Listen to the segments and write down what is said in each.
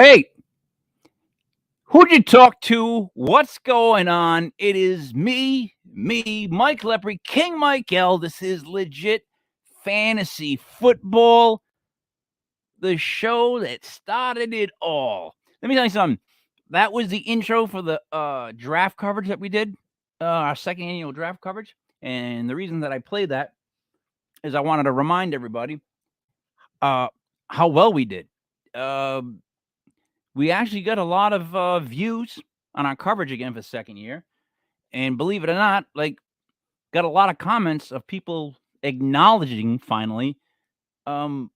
Hey, who'd you talk to? What's going on? It is me, Mike Lepre, King Michael. This is legit fantasy football, the show that started it all. Let me tell you something. That was the intro for the draft coverage that we did, our second annual draft coverage. And the reason that I played that is I wanted to remind everybody uh, how well we did. Um we actually got a lot of views on our coverage again for the second year, and believe it or not, like got a lot of comments of people acknowledging finally, um,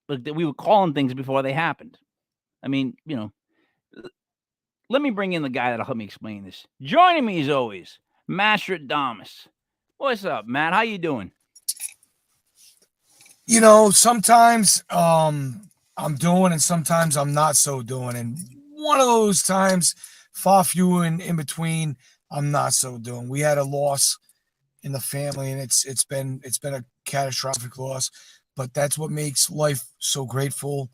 like that we were calling things before they happened. I mean, let me bring in the guy that'll help me explain this. Joining me as always, Mastradomus. What's up, Matt? How you doing? Sometimes I'm doing and sometimes I'm not so doing. And one of those times, far few in between, I'm not so doing. We had a loss in the family and it's been a catastrophic loss, but that's what makes life so grateful.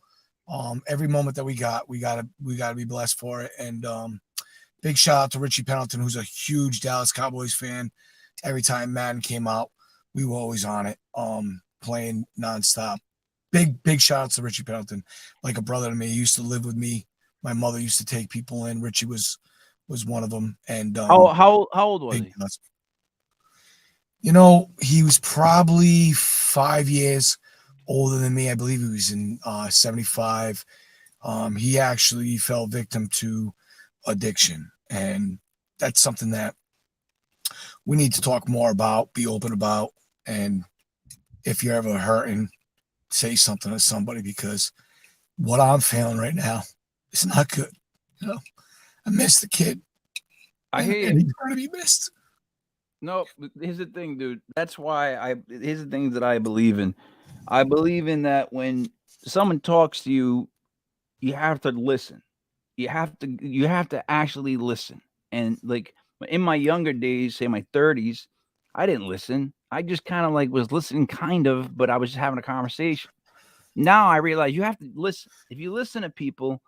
Every moment that we gotta be blessed for it. And big shout out to Richie Pendleton, who's a huge Dallas Cowboys fan. Every time Madden came out, we were always on it, playing nonstop. Big shout out to Richie Pendleton, like a brother to me. He used to live with me. My mother used to take people in. Richie was one of them, and How old was big. he? He was probably 5 years older than me. I believe he was in 75. He actually fell victim to addiction, and that's something that we need to talk more about, be open about, and if you're ever hurting, say something to somebody because what I'm feeling right now is not good. You know, I miss the kid, I and, hear you. and he's going to be missed. No, here's the thing, dude. That's why here's the things that I believe in. I believe in that when someone talks to you, you have to listen. You have to actually listen. And like in my younger days, say my 30s, I didn't listen. I just kind of like was listening kind of, but I was just having a conversation. Now I realize you have to listen. If you listen to people,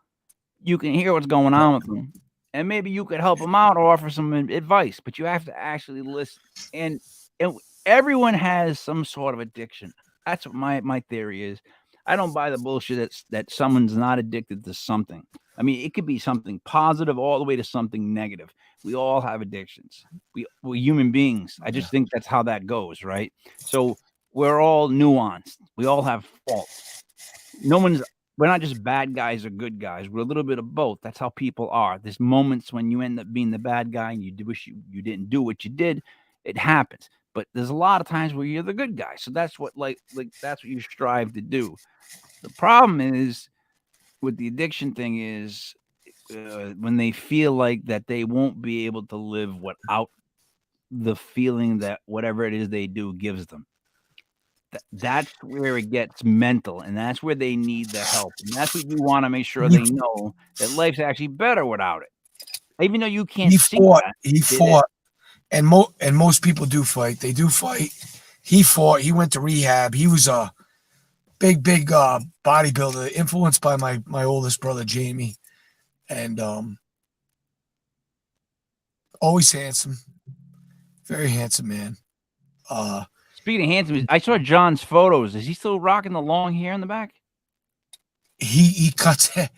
you can hear what's going on with them. And maybe you could help them out or offer some advice, but you have to actually listen. And everyone has some sort of addiction. That's what my theory is. I don't buy the bullshit that someone's not addicted to something. I mean, it could be something positive all the way to something negative. We all have addictions. We're human beings. I Yeah. just think that's how that goes, right? So we're all nuanced. We all have faults. No one's We're not just bad guys or good guys. We're a little bit of both. That's how people are. There's moments when you end up being the bad guy and you do wish you didn't do what you did. It happens. But there's a lot of times where you're the good guy. So that's what that's what you strive to do. The problem is with the addiction thing is when they feel like that they won't be able to live without the feeling that whatever it is they do gives them. That's where it gets mental, and that's where they need the help, and that's what you wanna make sure He, they know that life's actually better without it. Even though you can't he see fought. that, He it is. fought, and most people do fight. They do fight. He fought. He went to rehab. He was a big bodybuilder, influenced by my oldest brother Jamie, and always handsome, very handsome man. Uh, Speaking of handsome, I saw John's photos. Is he still rocking the long hair in the back? he cuts it.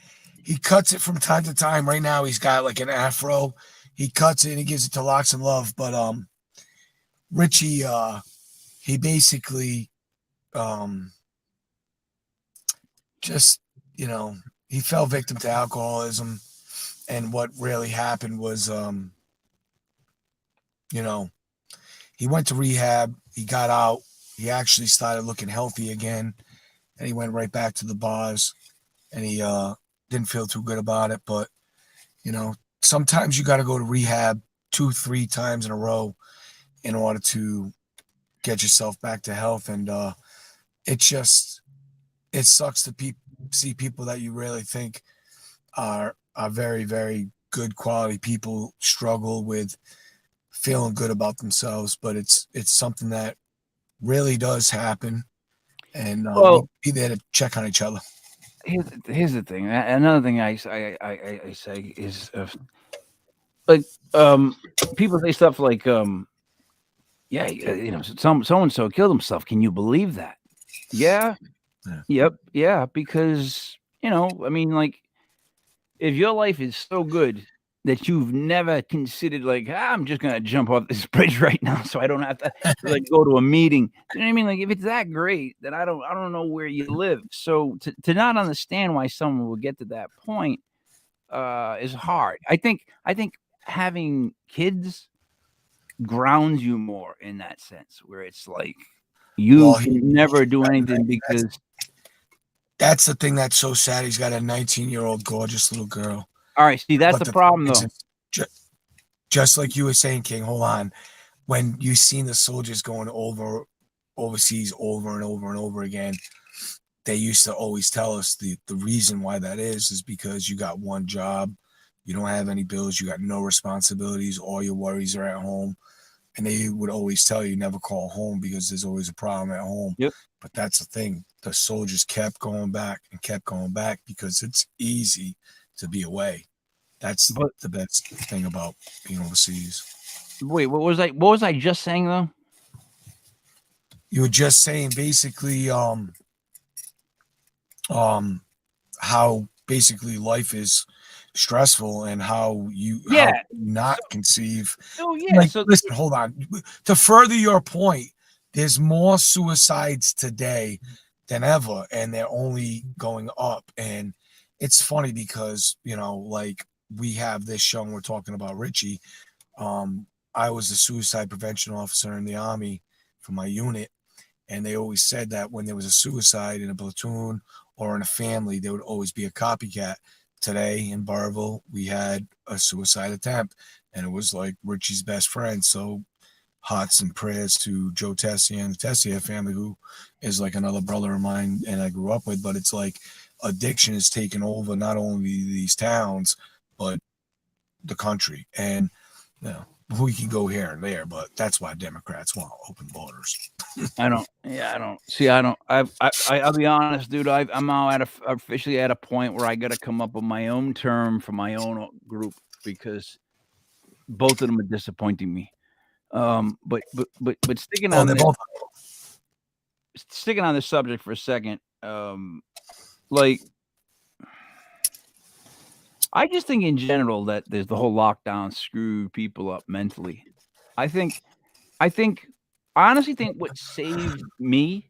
He cuts it from time to time. Right now, he's got like an afro. He cuts it and he gives it to Locks and Love. But Richie, he basically um, just he fell victim to alcoholism, and what really happened was you know he went to rehab. He got out. He actually started looking healthy again, and he went right back to the bars. And he didn't feel too good about it. But sometimes you got to go to rehab 2-3 times in a row in order to get yourself back to health. And it just it sucks to see people that you really think are very very good quality people struggle with feeling good about themselves. But it's something that really does happen, and we Well, be there to check on each other. here's the thing. Another thing I say is like people say stuff like yeah, so and so killed himself. Can you believe that? Yeah. Yeah. Yep. Yeah. Because I mean, like, if your life is so good that you've never considered, like, I'm just gonna jump off this bridge right now, so I don't have to like go to a meeting. You know what I mean? Like, if it's that great, then I don't know where you live. So to not understand why someone will get to that point is hard. I think having kids grounds you more in that sense, where it's like you Well, can never do anything because that's the thing that's so sad. He's got a 19-year-old gorgeous little girl. all right, see, that's But the the thing problem is, though. it's just like you were saying, King. Hold on. When you seen the soldiers going overseas over and over and over again, they used to always tell us the reason why that is because you got one job, you don't have any bills, you got no responsibilities, all your worries are at home. And they would always tell you never call home because there's always a problem at home. Yep. But that's the thing. The soldiers kept going back and kept going back because it's easy to be away. That's But the best thing about being overseas. wait, what was I just saying though? You were just saying basically um how basically life is stressful and Yeah. how not conceive. Oh yeah. Like, So listen, hold on. To further your point, there's more suicides today than ever, and they're only going up. And it's funny because, like, we have this show and we're talking about Richie. Um, I was a suicide prevention officer in the Army for my unit, and they always said that when there was a suicide in a platoon or in a family, there would always be a copycat. Today in Barville, we had a suicide attempt, and it was like Richie's best friend. So hearts and prayers to Joe Tessier and the Tessier family, who is like another brother of mine and I grew up with. But it's like addiction has taken over not only these towns, but the country. And, we can go here and there, but that's why Democrats want open borders. I don't. Yeah, I don't. See, I don't. I'll be honest, dude. I'm now officially at a point where I got to come up with my own term for my own group because both of them are disappointing me. But Oh, they're both. sticking on this subject for a second. Like, I just think in general that there's the whole lockdown screw people up mentally. I think I think I honestly think what saved me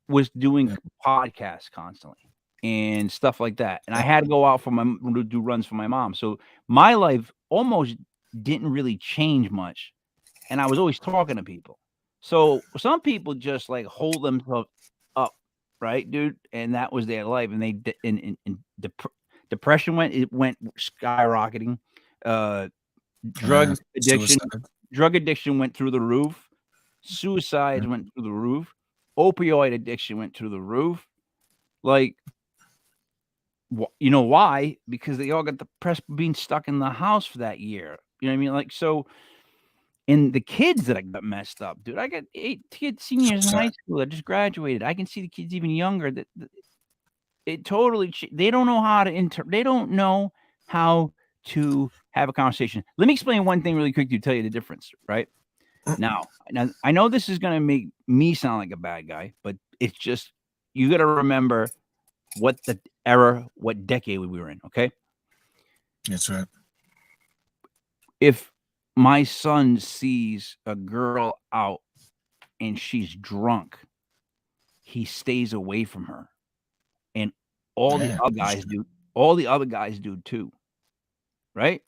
was doing Yeah. podcasts constantly and stuff like that. And I had to go out to do runs for my mom. So my life almost didn't really change much. And I was always talking to people. So some people just like hold themselves up, right, dude? And that was their life. And depression went skyrocketing. Uh, drug addiction, Suicide. drug addiction went through the roof. Suicides Yeah. went through the roof. Opioid addiction went through the roof. Like, you know why? Because they all got depressed being stuck in the house for that year. You know what I mean? Like, so, and the kids that I got messed up, dude. I got 8 kids, seniors in So high school that just graduated. I can see the kids even younger that it totally. They don't know how to They don't know how to have a conversation. Let me explain one thing really quick to tell you the difference, right? Now, I know this is going to make me sound like a bad guy, but it's just you got to remember what what decade we were in. Okay, That's right. if my son sees a girl out and she's drunk, he stays away from her, and all the Yeah. other guys do. All the other guys do too, right?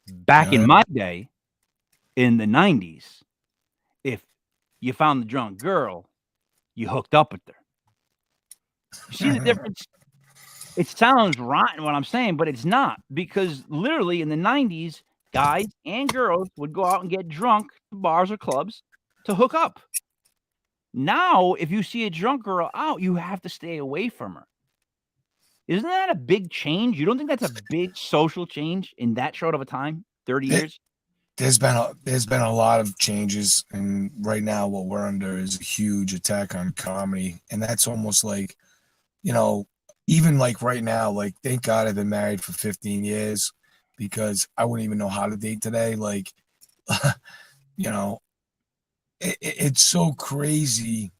Back in Yeah. my day, in the '90s, if you found the drunk girl, you hooked up with her. You see the difference? It sounds rotten what I'm saying, but it's not because literally in the '90s, guys and girls would go out and get drunk to bars or clubs to hook up. Now, if you see a drunk girl out, you have to stay away from her. Isn't that a big change? You don't think that's a big social change in that short of a time, 30 It, years? there's been a lot of changes, and right now what we're under is a huge attack on comedy, and that's almost like even like right now, like thank God I've been married for 15 years because I wouldn't even know how to date today. Like, it's so crazy.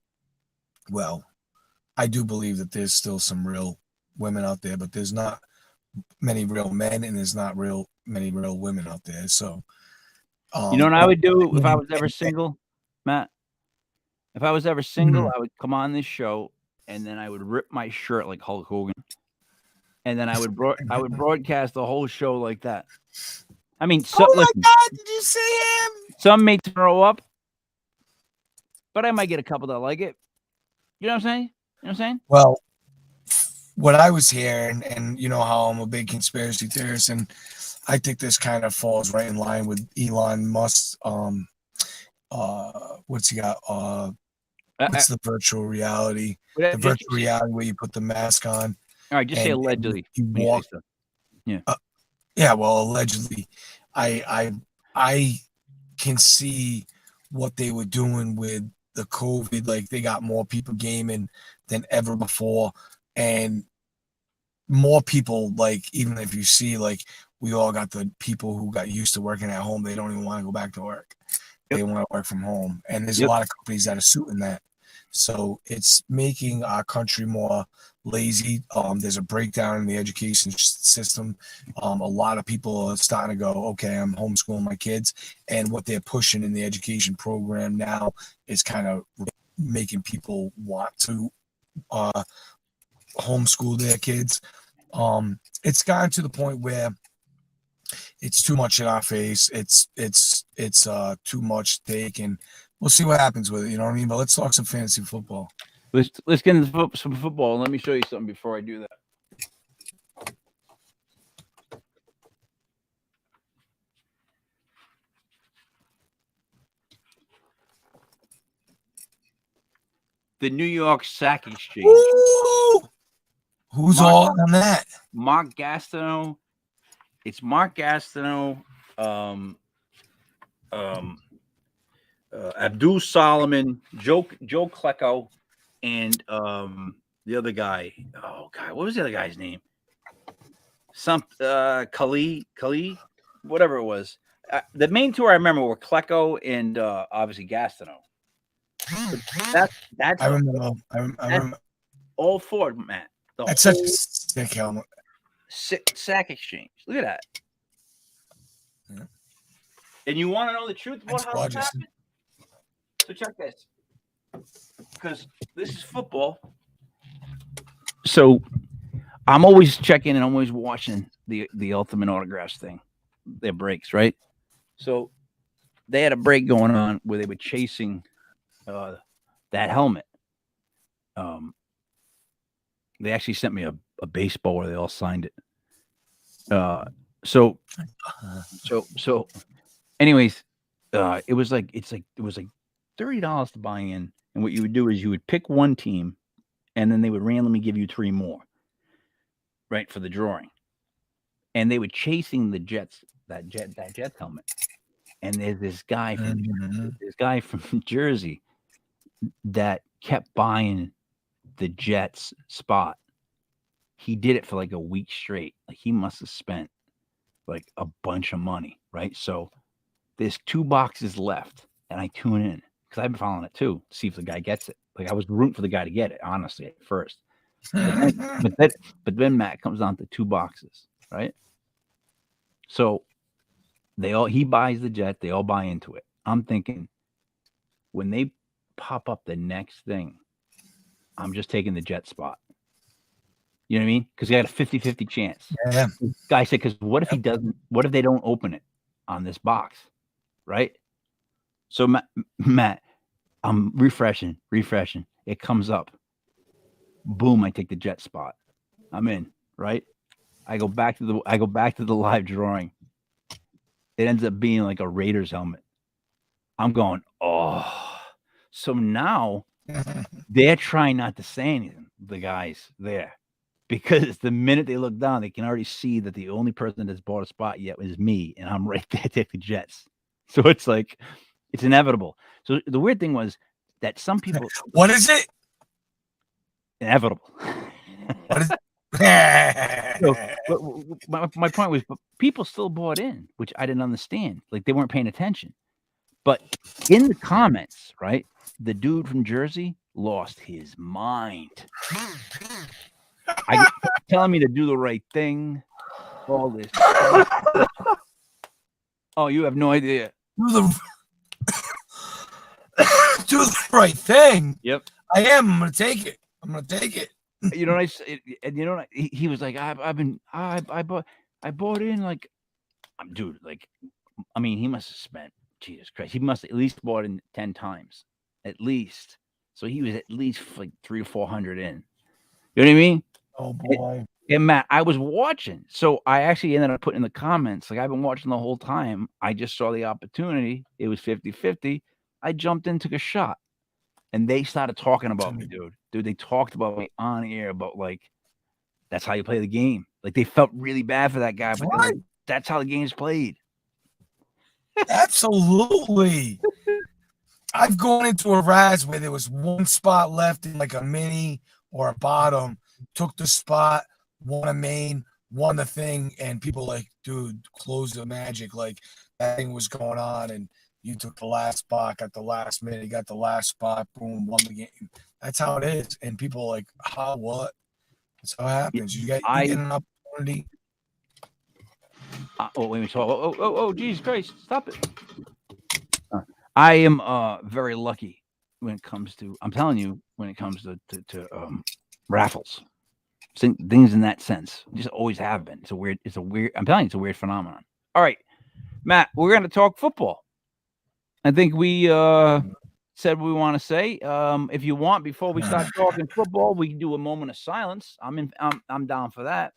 Well, I do believe that there's still some real women out there, but there's not many real men and there's not many real women out there. So, You know what I would do if I and- was ever single, Matt? If I was ever single, I would come on this show and then I would rip my shirt like Hulk Hogan, and then I would broadcast the whole show like that. I mean, oh my listen, God, did you see him? some may throw up, but I might get a couple that like it. You know what I'm saying? You know what I'm saying? Well, what I was hearing, and you know how I'm a big conspiracy theorist, and I think this kind of falls right in line with Elon Musk. What's he got? What's the virtual reality? The virtual reality where you put the mask on. All right, just say allegedly. You walk. Yeah. Yeah. Well, allegedly, I can see what they were doing with the COVID. Like they got more people gaming than ever before, and more people. Like even if you see, like we all got the people who got used to working at home. They don't even want to go back to work. They want to work from home, and there's a lot of companies that are suiting that. So it's making our country more lazy. There's a breakdown in the education system. A lot of people are starting to go, okay, I'm homeschooling my kids, and what they're pushing in the education program now is kind of making people want to homeschool their kids. It's gotten to the point where it's too much in our face. It's too much take, and we'll see what happens with it. You know what I mean? But let's talk some fantasy football. Let's get into some football. Let me show you something before I do that. The New York Sack Exchange. Ooh! Who's all on that? Mark Gastineau. It's Mark Gastineau, Abdul Solomon, Joe Klecko, and the other guy. Oh God, what was the other guy's name? Kali, whatever it was. The main two I remember were Klecko and obviously Gastineau. That's I remember. All four, Matt. That's such a sick helmet. Sack Exchange. Look at that. Yeah. And you want to know the truth about how this happened? So check this. Because this is football. So I'm always checking and I'm always watching the Ultimate Autographs thing. Their breaks, right? So they had a break going on where they were chasing that helmet. They actually sent me a baseball where they all signed it. So anyways, it was like $30 to buy in, and what you would do is you would pick one team, and then they would randomly give you three more, right, for the drawing. And they were chasing the Jets, that Jets helmet. And there's this guy from Jersey that kept buying the Jets spot. He did it for like a week straight. Like he must have spent like a bunch of money, right? So there's 2 boxes left, and I tune in because I've been following it too to see if the guy gets it. Like I was rooting for the guy to get it, honestly, at first. But then Matt comes down to 2 boxes, right? So he buys the Jet, they all buy into it. I'm thinking when they pop up the next thing, I'm just taking the Jet spot. You know what I mean? Because they got a 50-50 chance. Yeah. The guy said, because what if he doesn't? What if they don't open it on this box, right? So Matt, I'm refreshing. It comes up. Boom! I take the Jet spot. I'm in, right? I go back to the live drawing. It ends up being like a Raiders helmet. I'm going, oh. So now they're trying not to say anything, the guys there. Because the minute they look down, they can already see that the only person that's bought a spot yet is me, and I'm right there to take the Jets. So it's like, it's inevitable. So the weird thing was that some people... What is it? Inevitable. What is So, my point was, but people still bought in, which I didn't understand. Like they weren't paying attention. But in the comments, right, the dude from Jersey lost his mind. I telling me to do the right thing, all this stuff. Oh, you have no idea. do the right thing. Yep. I am. I'm gonna take it. I'm gonna take it. You know, and you know, he was like, I bought in like, dude, like, I mean, he must have spent, Jesus Christ, he must have at least bought in 10 times, at least. So he was at least like 300 or 400 in. You know what I mean? Oh boy. And Matt, I was watching. So I actually ended up putting in the comments, like, I've been watching the whole time. I just saw the opportunity. It was 50-50. I jumped in, took a shot. And they started talking about me, dude. Dude, they talked about me on air about, like, that's how you play the game. Like, they felt really bad for that guy, but they're like, that's how the game's played. Absolutely. I've gone into a Raz where there was one spot left in like a mini or a bottom, took the spot, won a main, won the thing, and people like, dude, close the magic. Like that thing was going on, and you took the last spot, got the last minute, got the last spot, boom, won the game. That's how it is. And people are like, how, what? That's how it happens. You get an opportunity. Oh, wait a minute. Oh, Jesus Christ. Stop it. I am very lucky when it comes to, I'm telling you, when it comes to raffles. Things in that sense. Just always have been. I'm telling you, it's a weird phenomenon. All right, Matt, we're going to talk football. I think we said what we want to say. If you want, before we start talking football, we can do a moment of silence. I'm down for that.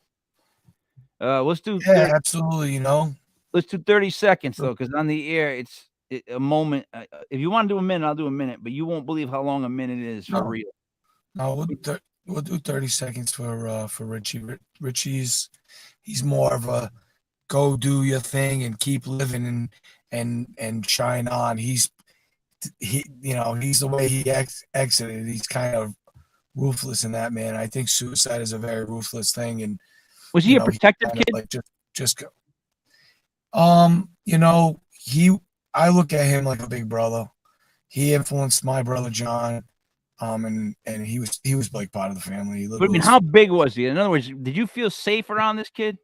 Let's do. Yeah, absolutely. You know, let's do 30 seconds though, because on the air, it's a moment. If you want to do a minute, I'll do a minute, but you won't believe how long a minute is for real. No, we'll do 30 seconds for Richie. Richie's he's more of a go do your thing and keep living and shine on. He's the way he exited. He's kind of ruthless in that, man. I think suicide is a very ruthless thing. And was he a protective kid? Like just go. I look at him like a big brother. He influenced my brother John. And he was like part of the family. But I mean, how big was he? In other words, did you feel safe around this kid?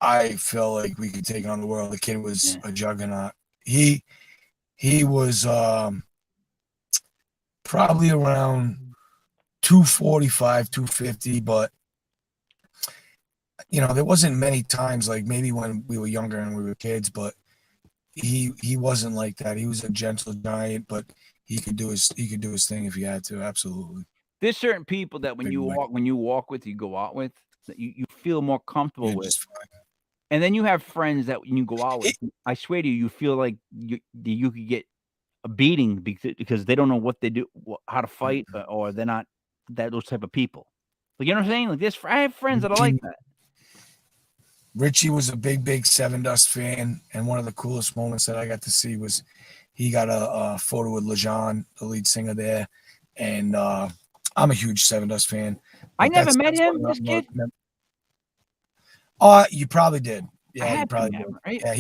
I felt like we could take on the world. The kid was a juggernaut. He was probably around 245, 250, but there wasn't many times, like maybe when we were younger and we were kids, but he wasn't like that. He was a gentle giant, but he could do his thing if he had to. Absolutely. There's certain people that when you walk with, you go out with, that you feel more comfortable with. And then you have friends that when you go out with, I swear to you, you feel like you could get a beating because they don't know what they do, how to fight, or they're not those type of people. Like, you know what I'm saying? Like I have friends that are like that. Richie was a big Seven Dust fan, and one of the coolest moments that I got to see was he got a photo with LeJean, the lead singer there, and I'm a huge Seven Dust fan. I never met him, this kid. You probably did. Yeah, you probably did. Right? Yeah,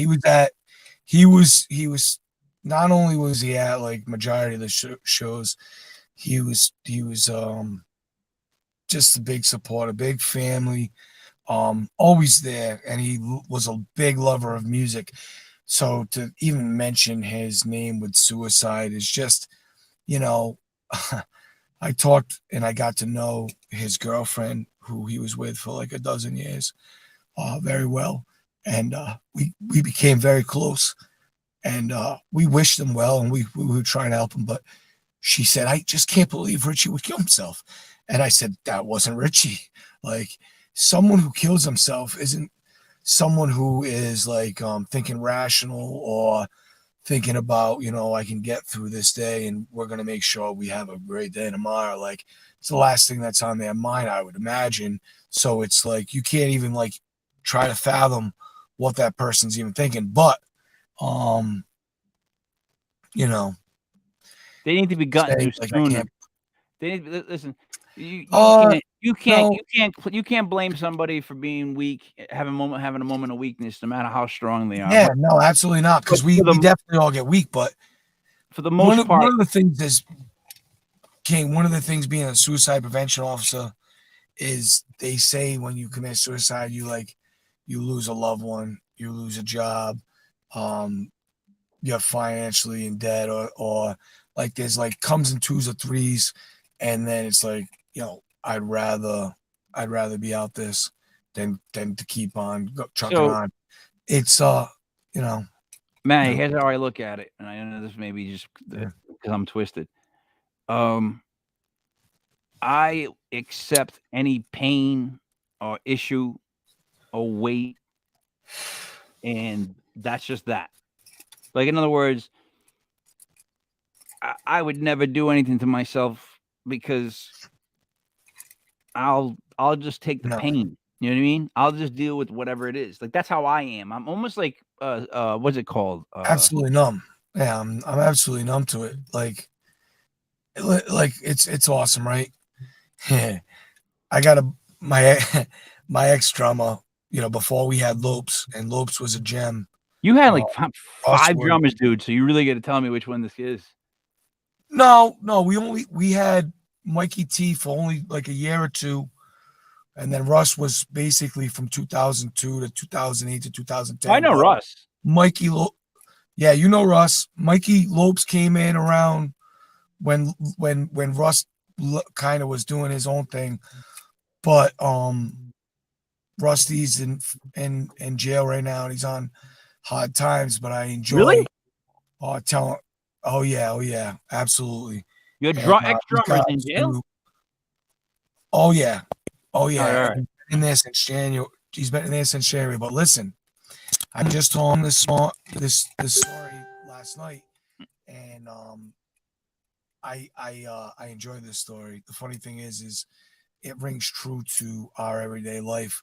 he was not only was he at like majority of the shows, he was just a big supporter, big family, always there, and he was a big lover of music. So to even mention his name with suicide is just, I talked and I got to know his girlfriend who he was with for like a dozen years, very well. And we became very close, and we wished him well, and we were trying to help him. But she said, I just can't believe Richie would kill himself. And I said, that wasn't Richie. Like, someone who kills himself isn't someone who is like thinking rational or thinking about, I can get through this day and we're going to make sure we have a great day tomorrow. Like, it's the last thing that's on their mind, I would imagine. So it's like you can't even like try to fathom what that person's even thinking. But they need to be gotten to sooner. They need to listen. You can't No, you can't you can't blame somebody for being weak, having a moment of weakness, no matter how strong they are. yeah, no, absolutely not. But Because we definitely all get weak. But for the most one part, of the things is, King. One of the things being a suicide prevention officer is they say when you commit suicide, you lose a loved one, you lose a job, um, you're financially in debt, or like there's like comes in twos or threes, and then it's like, I'd rather be out this than to keep on trucking so on. It's you know, man, no, here's how I look at it, and I know this may be just yeah, because I'm twisted. Um, I accept any pain or issue or weight, and that's just that. Like, in other words, I would never do anything to myself because I'll just take the no, pain. You know what I mean? I'll just deal with whatever it is. Like, that's how I am. I'm almost like what's it called? absolutely numb. Yeah, I'm absolutely numb to it. Like it's awesome, right? Yeah. I got a my my ex drummer, before we had Lopes, and Lopes was a gem. You had Uh, like Russ five was drummers, dude. So you really got to tell me which one this is. no, we had Mikey T for only like a year or two, and then Russ was basically from 2002 to 2008 to I 2010. know But Russ. Mikey, yeah, you know Russ. Mikey Lopes came in around when Russ kind of was doing his own thing, but Rusty's in jail right now, and he's on hard times. But I Really? enjoy telling. Oh yeah, absolutely. Your And ex we drummer is got in jail? to. Oh yeah, oh All right, yeah. all And right. he's been in there since January. He's been in there since January. But listen, I just told him this story last night, and I enjoy this story. The funny thing is it rings true to our everyday life.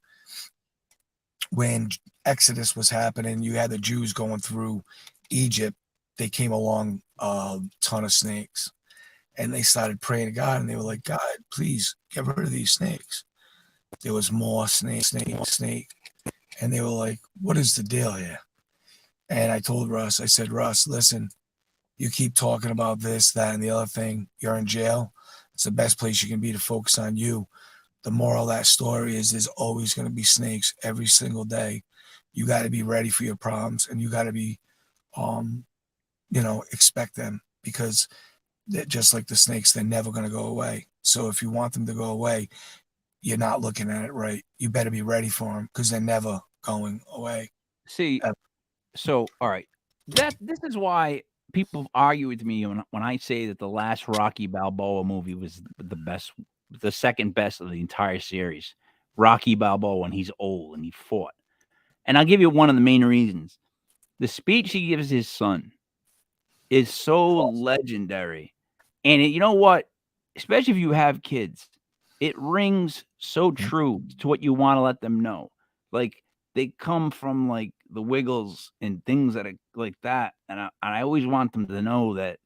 When Exodus was happening, you had the Jews going through Egypt. They came along a ton of snakes, and they started praying to God, and they were like, God, please get rid of these snakes. There was more snake. And they were like, what is the deal here? And I told Russ, I said, Russ, listen, you keep talking about this, that, and the other thing. You're in jail. It's the best place you can be to focus on you. The moral of that story is there's always going to be snakes every single day. You got to be ready for your problems, and you got to be, um, expect them, because they're just like the snakes. They're never going to go away. So if you want them to go away, you're not looking at it right. You better be ready for them, because they're never going away. See, so all right. This is why people argue with me when I say that the last Rocky Balboa movie was the best, the second best of the entire series. Rocky Balboa when he's old and he fought. And I'll give you one of the main reasons. The speech he gives his son is so legendary. And you know what? Especially if you have kids, it rings so true to what you want to let them know. Like they come from like the Wiggles and things that are like that. And I always want them to know that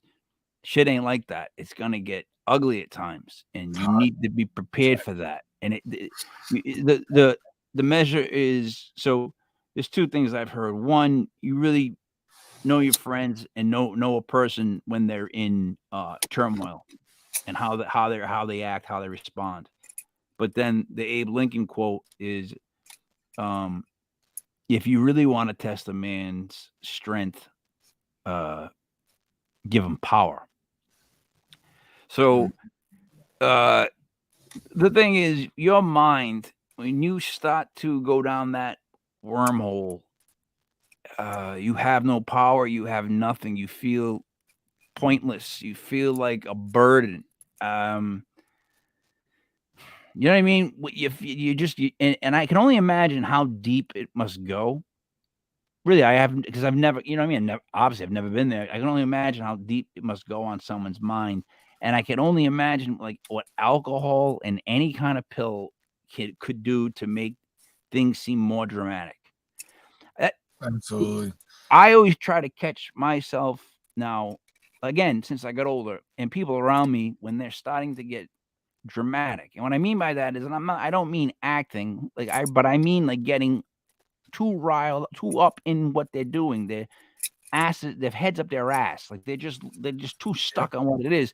shit ain't like that. It's gonna get ugly at times, and you need to be prepared for that. And the measure is so. There's two things I've heard. One, you really know your friends and know a person when they're in turmoil and how they act, how they respond. But then the Abe Lincoln quote is, um, "If you really want to test a man's strength, uh, give him power." So uh, the thing is, your mind when you start to go down that wormhole, you have no power, you have nothing, you feel pointless, you feel like a burden. Um, You know what I mean? If you just and I can only imagine how deep it must go. Really, I haven't because I've never, you know what I mean? Obviously, I've never been there. I can only imagine how deep it must go on someone's mind, and I can only imagine like what alcohol and any kind of pill could do to make things seem more dramatic. That, Absolutely. I always try to catch myself now, again, since I got older, and people around me when they're starting to get dramatic. And what I mean by that is, and I don't mean acting, but I mean like getting too riled, too up in what they're doing. Their asses, their heads up their ass. Like they're just too stuck on what it is.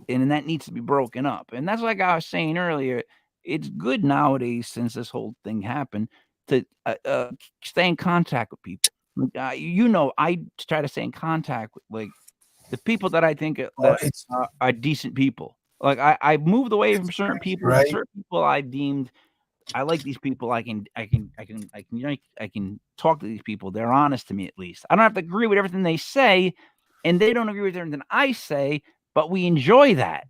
And that needs to be broken up. And that's like I was saying earlier. It's good nowadays, since this whole thing happened, to stay in contact with people. I try to stay in contact with like the people that I think that It's are decent people. Like I moved away from certain people, but right. certain people I deemed I like these people. I can talk to these people. They're honest to me, at least. I don't have to agree with everything they say, and they don't agree with everything I say, but we enjoy that.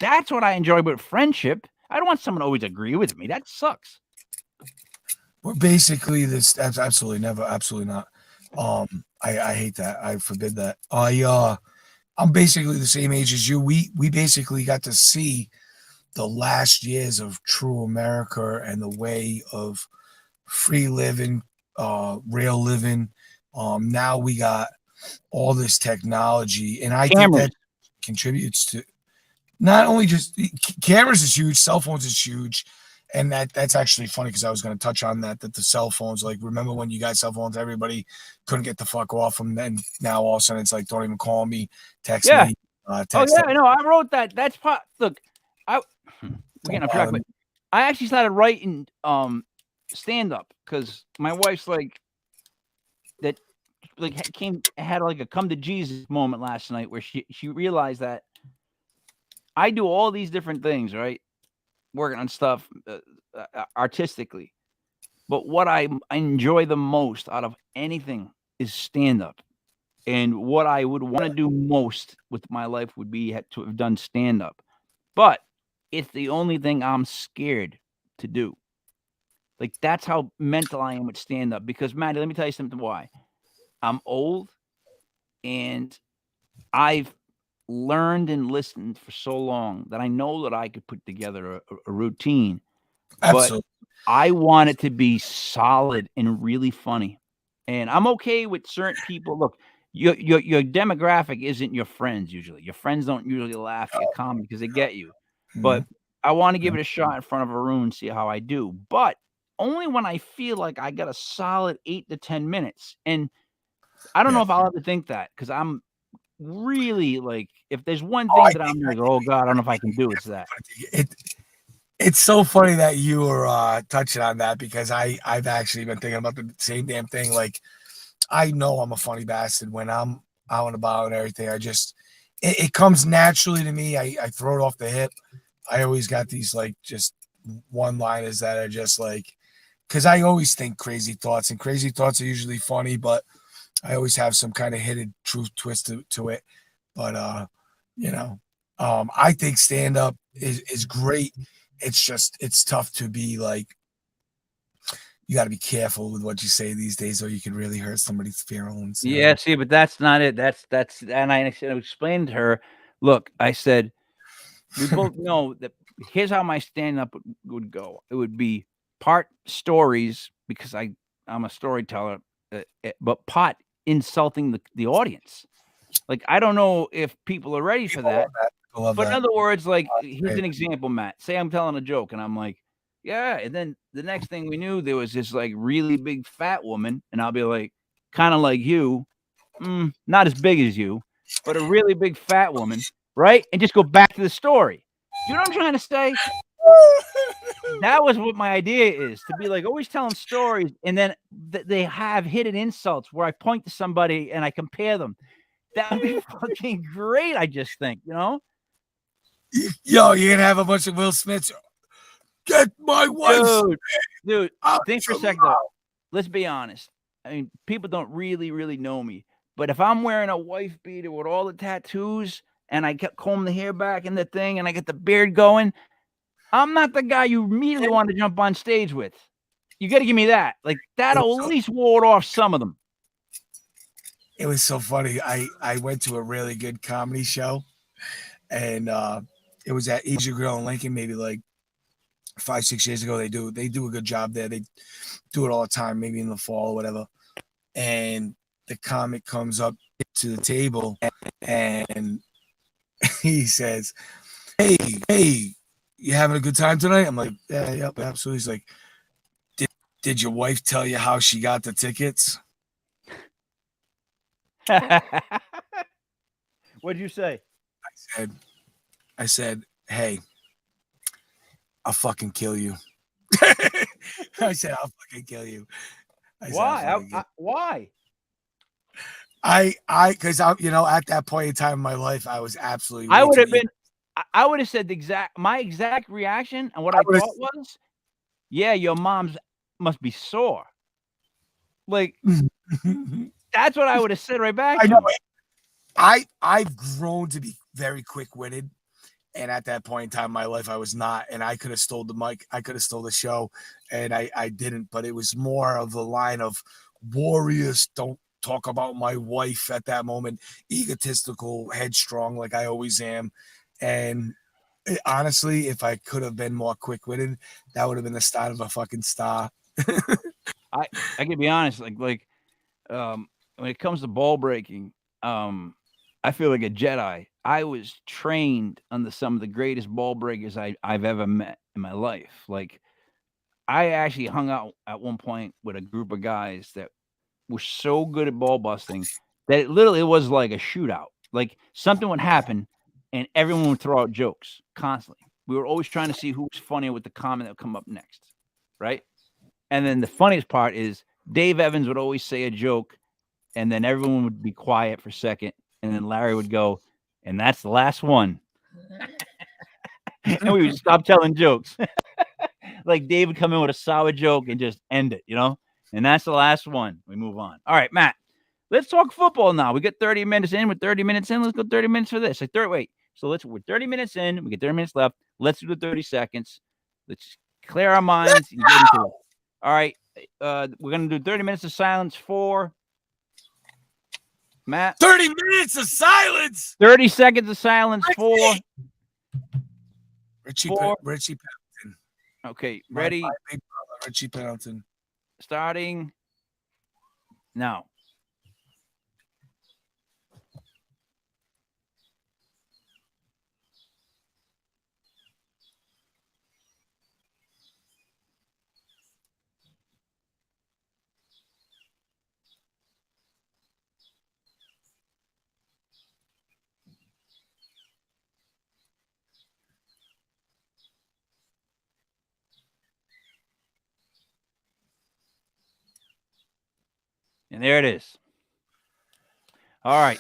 That's what I enjoy about friendship. I don't want someone to always agree with me. That sucks. We're basically this. That's absolutely never, absolutely not. I hate that. I forbid that. I'm basically the same age as you. We basically got to see the last years of true America and the way of free living, real living. Now we got all this technology, and I think Cameras. that contributes to not only just cameras is huge, cell phones is huge, and that's actually funny because I was going to touch on that the cell phones, like remember when you got cell phones, everybody couldn't get the fuck off them, then now all of a sudden it's like don't even call me, text Yeah. me, Oh text yeah, that, I know. I wrote that. That's part. Look, I we're getting don't off track, bother but me. I actually started writing stand up because my wife's like that had like a come to Jesus moment last night where she realized that I do all these different things, right? Working on stuff artistically. But what I enjoy the most out of anything is stand up. And what I would want to do most with my life would be to have done stand up. But it's the only thing I'm scared to do. Like that's how mental I am with stand up. Because Maddie, let me tell you something why. I'm old and I've learned and listened for so long that I know that I could put together a routine, but Absolutely. I want it to be solid and really funny. And I'm okay with certain people. Look, your demographic isn't your friends usually. Your friends don't usually laugh at your comedy because they get you. But Mhm. I want to give it a shot in front of a room and see how I do. But only when I feel like I got a solid 8 to 10 minutes. And I don't Yeah. know if I'll ever think that because I'm really like, if there's one Oh, thing I that think I'm like, oh God, I don't know if I can do, it's that. it's so funny that you were touching on that because I've actually been thinking about the same damn thing. Like I know I'm a funny bastard when I'm out and about and everything. It comes naturally to me. I throw it off the hip. I always got these like just one liners that are just like because I always think crazy thoughts and crazy thoughts are usually funny, but I always have some kind of hidden truth twist to it. But you know, I think stand up is great. It's just it's tough to be like you got to be careful with what you say these days, or you can really hurt somebody's feelings. You Yeah, know. see, but that's not it. And I explained to her, look, I said, we both know that here's how my stand up would go. It would be part stories because I'm a storyteller, but part insulting the audience. Like I don't know if people are ready for People love that. that. People love But in that. other words, like here's Right. an example, Matt. Say I'm telling a joke and I'm like, yeah, and then the next thing we knew, there was this like really big fat woman, and I'll be like, kind of like you, not as big as you, but a really big fat woman, right? And just go back to the story. Do you know what I'm trying to say? That was what my idea is, to be like always telling stories, and then they have hidden insults where I point to somebody and I compare them. That would be fucking great. I just think, Yo, you're gonna have a bunch of Will Smiths. Get my wife's dude. out Think for a your second though. mouth. Let's be honest. I mean, people don't really know me, but if I'm wearing a wife beater with all the tattoos and I get comb the hair back in the thing and I get the beard going, I'm not the guy you immediately want to jump on stage with. You got to give me that. Like It was that'll at so least ward off some of them. it was so funny. I went to a really good comedy show, and it was at Easy Grill in Lincoln, maybe like 5 6 years ago. They do a good job there. They do it all the time, maybe in the fall or whatever. And the comic comes up to the table and he says, hey, you having a good time tonight? I'm like, yeah, yep, absolutely. He's like, did your wife tell you how she got the tickets? What'd you say? I said, hey, I'll fucking kill you. I said, I'll fucking kill you. Why? Why? Because at that point in time in my life, I was absolutely I way would too have eager. been. I would have said my exact reaction, and what I I would've- thought was, "Yeah, your mom's must be sore." Like that's what I would have said right back I to know. him. I've grown to be very quick witted. And at that point in time in my life, I was not. And I could have stole the mic. I could have stole the show. And I didn't. But it was more of the line of warriors don't talk about my wife at that moment. Egotistical, headstrong, like I always am. And honestly, if I could have been more quick witted, that would have been the start of a fucking star. I can be honest. When it comes to ball breaking, I feel like a Jedi. I was trained under some of the greatest ball breakers I've ever met in my life. Like I actually hung out at one point with a group of guys that were so good at ball busting that it literally was like a shootout. Like something would happen and everyone would throw out jokes constantly. We were always trying to see who was funnier with the comment that would come up next. Right. And then the funniest part is Dave Evans would always say a joke and then everyone would be quiet for a second. And then Larry would go, and that's the last one. And we would stop telling jokes. Like Dave would come in with a sour joke and just end it, And that's the last one. We move on. All right, Matt. Let's talk football now. We get 30 minutes in. We're 30 minutes in. Let's go 30 minutes for this. Wait. So we're 30 minutes in. We get 30 minutes left. Let's do the 30 seconds. Let's clear our minds and get into it. All right. We're going to do 30 minutes of silence for Matt. 30 minutes of silence. 30 seconds of silence for Richie Pendleton. Okay, ready? My big brother, Richie Pendleton. Starting now. And there it is. All right,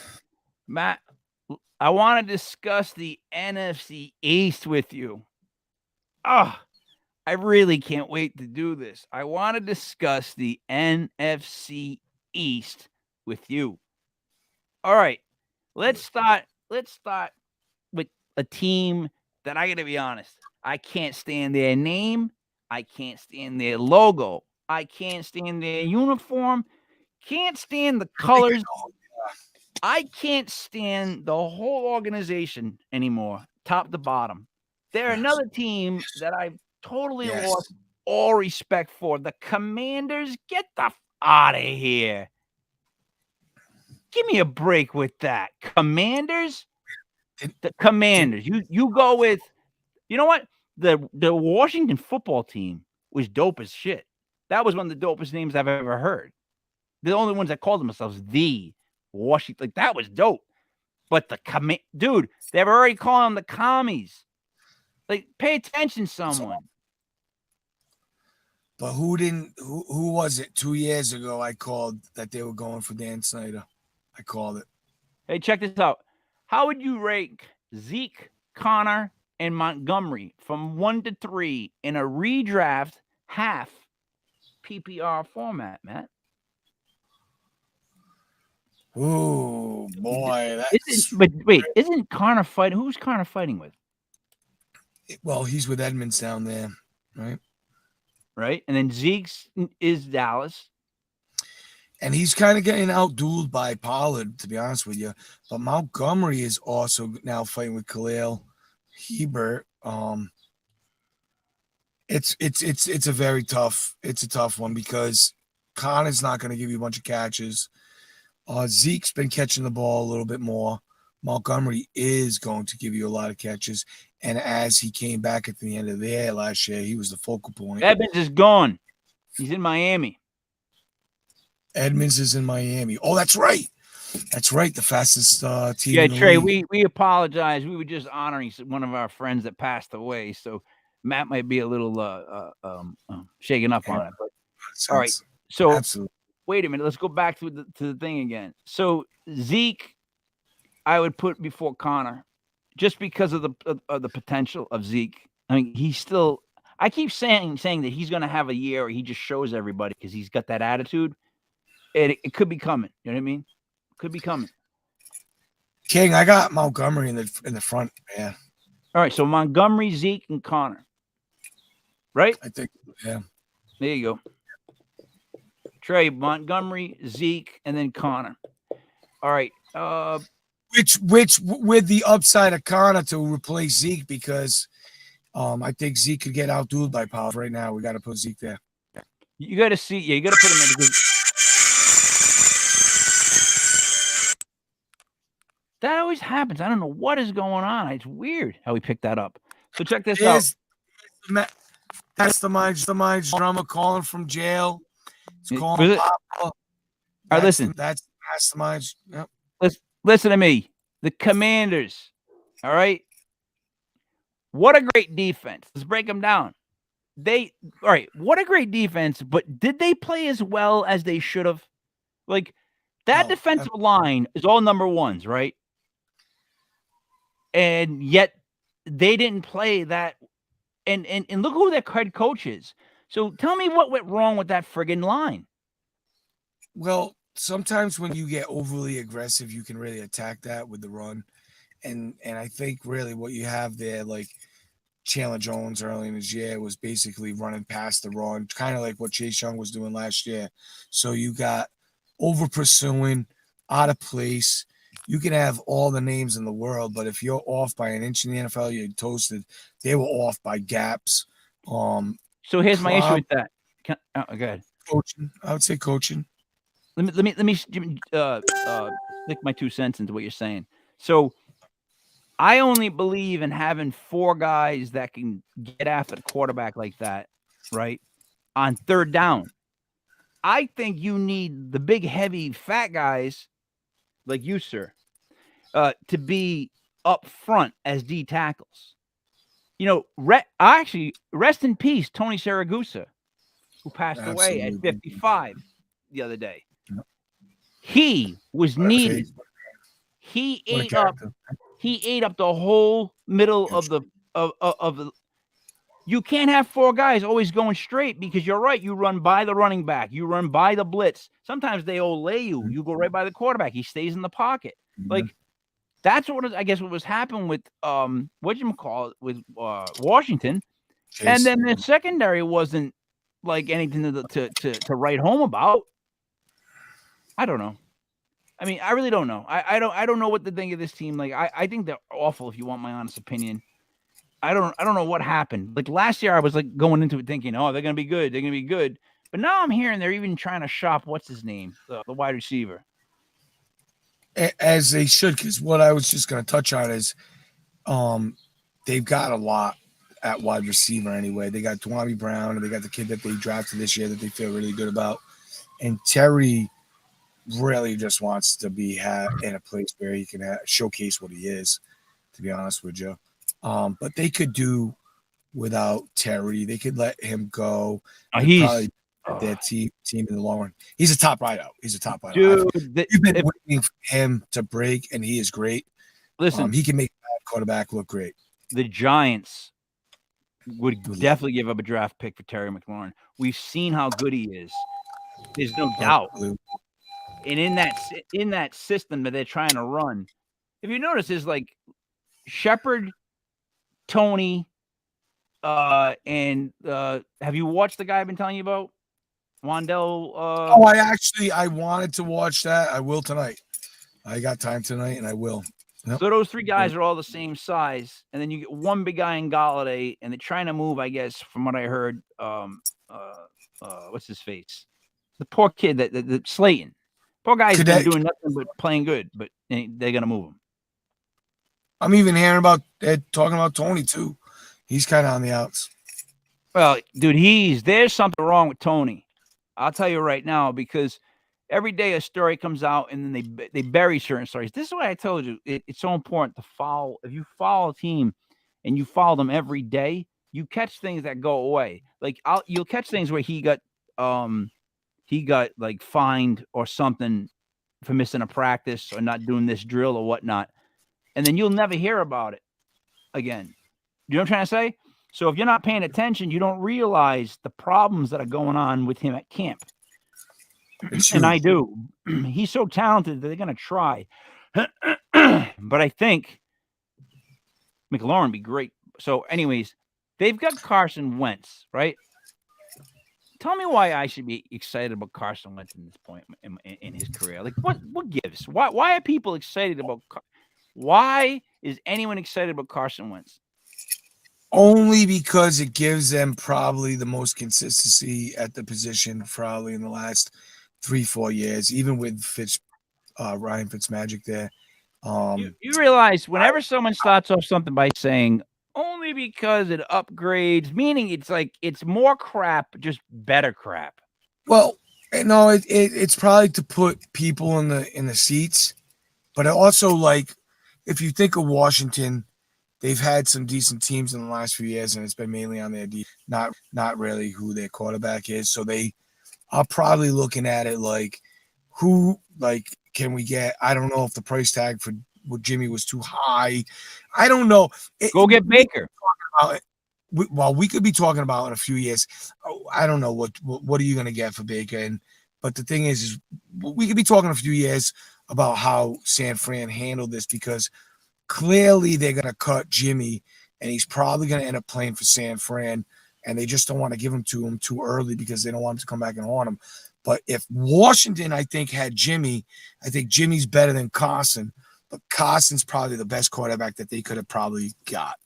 Matt, I want to discuss the NFC East with you. Oh, I really can't wait to do this. I want to discuss the NFC East with you. All right, let's start with a team that I got to be honest, I can't stand their name. I can't stand their logo. I can't stand their uniform. Can't stand the colors. I can't stand the whole organization anymore, top to bottom. They're another team that I've totally lost all respect for. The Commanders, get the out of here. Give me a break with that. Commanders? The Commanders. You go with, you know what? The Washington football team was dope as shit. That was one of the dopest names I've ever heard. The only ones that called themselves the Washington. Like that was dope. But dude, they were already calling them the commies. Like, pay attention, someone. But who didn't? Who was it? 2 years ago, I called that they were going for Dan Snyder. I called it. Hey, check this out. How would you rank Zeke, Connor, and Montgomery from 1 to 3 in a redraft half PPR format, Matt? Oh boy, but wait, isn't Connor fighting? Who's Connor fighting with? Well, he's with Edmonds down there, right? Right, and then Zeke's is Dallas, and he's kind of getting outdueled by Pollard, to be honest with you. But Montgomery is also now fighting with Khalil Hebert. It's a very tough. It's a tough one because Connor's not going to give you a bunch of catches. Zeke's been catching the ball a little bit more. Montgomery is going to give you a lot of catches. And as he came back at the end of the year last year, he was the focal point. Edmonds is gone. He's in Miami. Edmonds is in Miami. Oh, that's right. That's right. The fastest team Yeah, in the Trey, league. we apologize. We were just honoring one of our friends that passed away, so Matt might be a little shaken up on it. But all right, so Absolutely. wait a minute. Let's go back to the thing again. So Zeke, I would put before Connor, just because of the potential of Zeke. I mean, he's still. I keep saying that he's going to have a year where he just shows everybody because he's got that attitude. It could be coming. You know what I mean? Could be coming. King, I got Montgomery in the front. Yeah. All right. So Montgomery, Zeke, and Connor. Right? I think. Yeah. There you go. Trey, Montgomery, Zeke, and then Connor. All right. Which with the upside of Connor to replace Zeke, because I think Zeke could get outdueled by Powell right now. We got to put Zeke there. You got to see. Yeah, you got to put him in because that always happens. I don't know what is going on. It's weird how we picked that up. So check this out. That's the mastermind drummer calling from jail. It's calling it? Papa. All right, listen. That's mastermind. Yep. Listen to me. The Commanders. All right. What a great defense. Let's break them down. All right. What a great defense. But did they play as well as they should have? Like that defensive line is all number ones, right? And yet they didn't play that. And look who their head coach is. So tell me what went wrong with that friggin' line. Well, sometimes when you get overly aggressive, you can really attack that with the run. And I think really what you have there, like Chandler Jones early in his year, was basically running past the run, kind of like what Chase Young was doing last year. So you got over pursuing, out of place. You can have all the names in the world, but if you're off by an inch in the NFL, you're toasted. They were off by gaps. So here's my issue with that. Go ahead. Coaching, I would say coaching. Let me stick my 2 cents into what you're saying. So I only believe in having 4 guys that can get after the quarterback like that, right? On third down. I think you need the big, heavy, fat guys like you, sir, to be up front as D tackles. You know, actually, rest in peace, Tony Saragusa, who passed away at 55 the other day. He was needed. He ate up the whole middle of the. You can't have 4 guys always going straight because you're right. You run by the running back. You run by the blitz. Sometimes they lay you. You go right by the quarterback. He stays in the pocket. Like that's what I guess what was happening with with Washington, Chase. And then the secondary wasn't like anything to write home about. I don't know. I mean, I really don't know. I don't know what to think of this team. Like I think they're awful. If you want my honest opinion. I don't know what happened. Like last year, I was like going into it thinking, oh, they're gonna be good. They're gonna be good. But now I'm hearing they're even trying to shop what's his name, the wide receiver. As they should, because what I was just gonna touch on is, they've got a lot at wide receiver anyway. They got Dwami Brown and they got the kid that they drafted this year that they feel really good about, and Terry really just wants to be in a place where he can showcase what he is. To be honest with you. But they could do without Terry. They could let him go. He's probably their team in the long run. He's a top wideout. Dude, you've been waiting for him to break, and he is great. Listen, he can make a bad quarterback look great. The Giants would definitely give up a draft pick for Terry McLaurin. We've seen how good he is. There's no doubt. And in that system that they're trying to run, if you notice, is like Shepard, Tony, and have you watched the guy I've been telling you about? Wandell. I wanted to watch that. I will tonight. I got time tonight, and I will. Yep. So those 3 guys are all the same size, and then you get one big guy in Galladay, and they're trying to move, I guess, from what I heard. What's his face? The poor kid that Slayton. Poor guy's been doing nothing but playing good, but they're gonna move him. I'm even hearing about talking about Tony too. He's kind of on the outs. Well, dude, there's something wrong with Tony. I'll tell you right now, because every day a story comes out and then they bury certain stories. This is why I told you it's so important to follow. If you follow a team and you follow them every day, you catch things that go away. Like you'll catch things where he got like fined or something for missing a practice or not doing this drill or whatnot, and then you'll never hear about it again. You know what I'm trying to say? So if you're not paying attention, you don't realize the problems that are going on with him at camp. And I do. He's so talented that they're going to try. But I think McLaurin would be great. So, anyways, they've got Carson Wentz, right? Tell me why I should be excited about Carson Wentz in this point in his career. Like, what gives? Why are people excited about? Why is anyone excited about Carson Wentz? Only because it gives them probably the most consistency at the position, probably in the last 3-4 years, even with Ryan Fitzmagic there. You realize whenever someone starts off something by saying only because it upgrades, meaning it's like it's more crap, just better crap. Well, no, it's probably to put people in the seats, but also, like, if you think of Washington, they've had some decent teams in the last few years, and it's been mainly on their not really who their quarterback is. So they are probably looking at it like, who, like, can we get? I don't know if the price tag for Jimmy was too high. I don't know. Go get Baker. We could be talking about in a few years. I don't know what are you going to get for Baker, but the thing is we could be talking a few years about how San Fran handled this, because clearly they're going to cut Jimmy, and he's probably going to end up playing for San Fran, and they just don't want to give him to him too early because they don't want him to come back and haunt him. But if Washington, I think, had Jimmy, I think Jimmy's better than Carson, but Carson's probably the best quarterback that they could have probably got.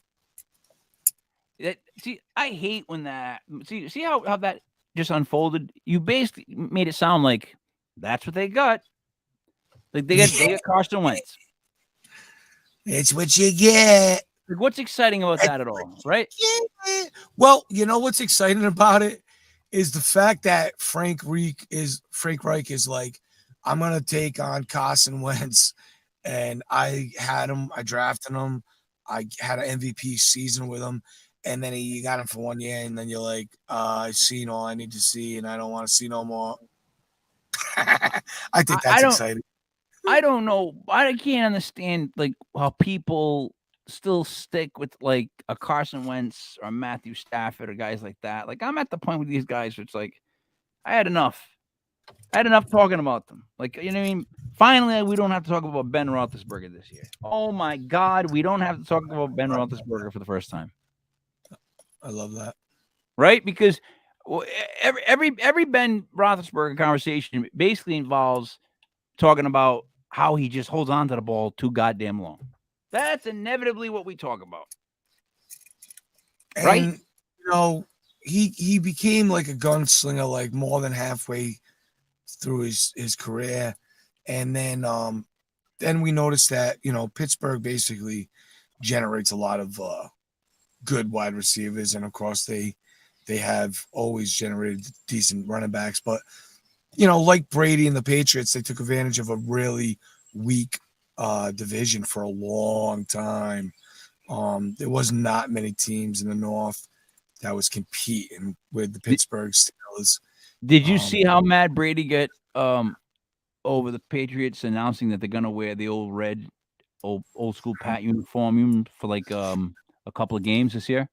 See, I hate when that. See how that just unfolded. You basically made it sound like that's what they got. Like they got Carson Wentz. It's what you get. Like, what's exciting about that at all, right? Well, you know what's exciting about it is the fact that Frank Reich is like, I'm gonna take on Carson Wentz, and I drafted him, I had an MVP season with him. And then you got him for 1 year, and then you're like, I've seen all I need to see, and I don't want to see no more. I think that's exciting. I don't know. I can't understand like how people still stick with like a Carson Wentz or Matthew Stafford or guys like that. Like I'm at the point with these guys where it's like I had enough. I had enough talking about them. Like, you know what I mean? Finally, we don't have to talk about Ben Roethlisberger this year. Oh my God, we don't have to talk about Ben Roethlisberger for the first time. I love that. Right? Because every Ben Roethlisberger conversation basically involves talking about how he just holds on to the ball too goddamn long. That's inevitably what we talk about. And, right? You know, he became like a gunslinger like more than halfway through his career. And then we noticed that, you know, Pittsburgh basically generates a lot of good wide receivers, and of course they have always generated decent running backs. But you know, like Brady and the Patriots, they took advantage of a really weak division for a long time. There was not many teams in the North that was competing with the Pittsburgh Steelers. Did you see how mad Brady got over the Patriots announcing that they're gonna wear the old red, old school Pat uniform for like a couple of games this year?